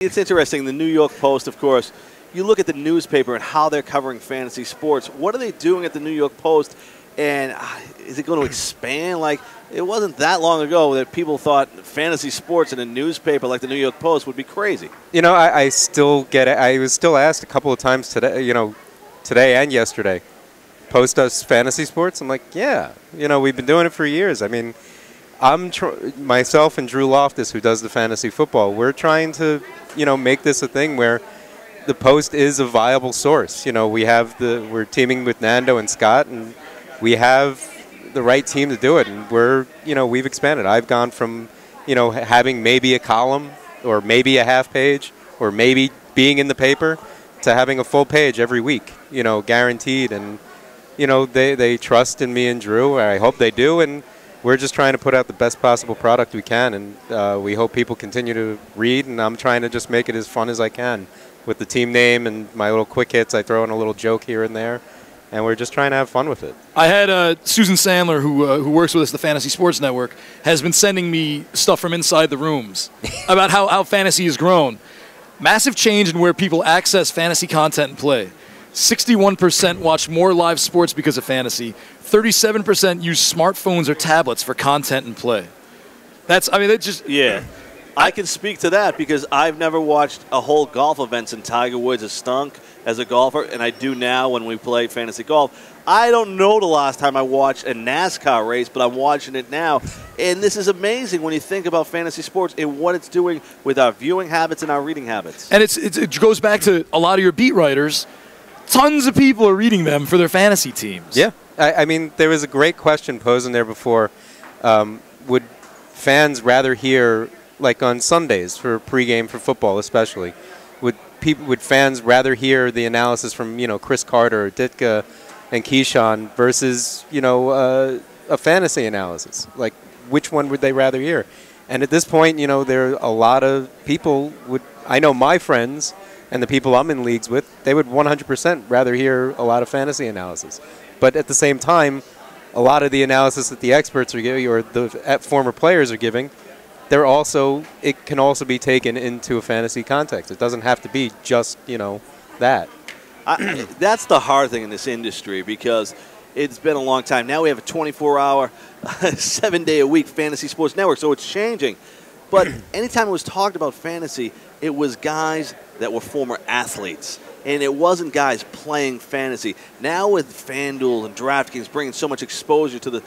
It's interesting. The New York Post, of course, you look at the newspaper and how they're covering fantasy sports. What are they doing at the New York Post? And is it going to expand? Like, it wasn't that long ago that people thought fantasy sports in a newspaper like the New York Post would be crazy. You know, I still get it. I was still asked a couple of times today, you know, today and yesterday, post us fantasy sports? I'm like, yeah. You know, we've been doing it for years. I mean, myself and Drew Loftus, who does the fantasy football, we're trying to, you know, make this a thing where the Post is a viable source. You know, we're teaming with Nando and Scott, and we have the right team to do it. And we've expanded. I've gone from, you know, having maybe a column or maybe a half page or maybe being in the paper to having a full page every week, you know, guaranteed. And, you know, they trust in me and Drew. I hope they do. And we're just trying to put out the best possible product we can. And we hope people continue to read. And I'm trying to just make it as fun as I can with the team name and my little quick hits. I throw in a little joke here and there. And we're just trying to have fun with it. I had Susan Sandler, who works with us at the Fantasy Sports Network, has been sending me stuff from inside the rooms about how fantasy has grown. Massive change in where people access fantasy content and play. 61% watch more live sports because of fantasy. 37% use smartphones or tablets for content and play. That's just... Yeah. I can speak to that because I've never watched a whole golf event since Tiger Woods has stunk as a golfer, and I do now when we play fantasy golf. I don't know the last time I watched a NASCAR race, but I'm watching it now. And this is amazing when you think about fantasy sports and what it's doing with our viewing habits and our reading habits. And it goes back to a lot of your beat writers. Tons of people are reading them for their fantasy teams. Yeah. I mean, there was a great question posed in there before. Would fans rather hear, like on Sundays for pregame for football especially, would fans rather hear the analysis from, you know, Chris Carter or Ditka and Keyshawn versus, you know, a fantasy analysis? Like, which one would they rather hear? And at this point, you know, there are a lot of people I know my friends and the people I'm in leagues with, they would 100% rather hear a lot of fantasy analysis. But at the same time, a lot of the analysis that the experts are giving or the former players are giving, it can also be taken into a fantasy context. It doesn't have to be just, you know, that. That's the hard thing in this industry because it's been a long time. Now we have a 24-hour, 7-day-a-week fantasy sports network, so it's changing. But anytime it was talked about fantasy, it was guys that were former athletes. And it wasn't guys playing fantasy. Now with FanDuel and DraftKings bringing so much exposure to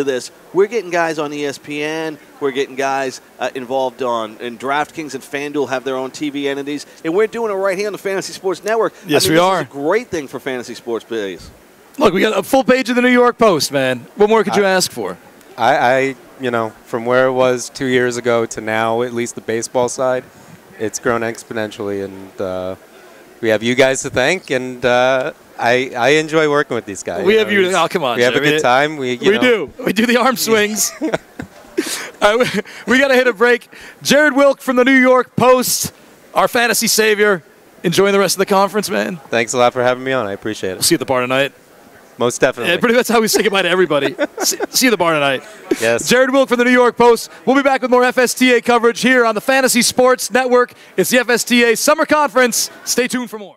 this, we're getting guys on ESPN. We're getting guys involved in DraftKings and FanDuel have their own TV entities. And we're doing it right here on the Fantasy Sports Network. Yes, we are. This is a great thing for fantasy sports plays. Look, we got a full page of the New York Post, man. What more could you ask for? You know, from where it was 2 years ago to now, at least the baseball side, it's grown exponentially. And we have you guys to thank, and I enjoy working with these guys. We have you. Oh, come on. We have a good time. We do. We do the arm swings. We got to hit a break. Jarad Wilk from the New York Post, our fantasy savior. Enjoying the rest of the conference, man. Thanks a lot for having me on. I appreciate it. We'll see you at the bar tonight. Most definitely. Yeah, pretty much how we say goodbye to everybody. See you at the bar tonight. Yes. Jarad Wilk from the New York Post. We'll be back with more FSTA coverage here on the Fantasy Sports Network. It's the FSTA Summer Conference. Stay tuned for more.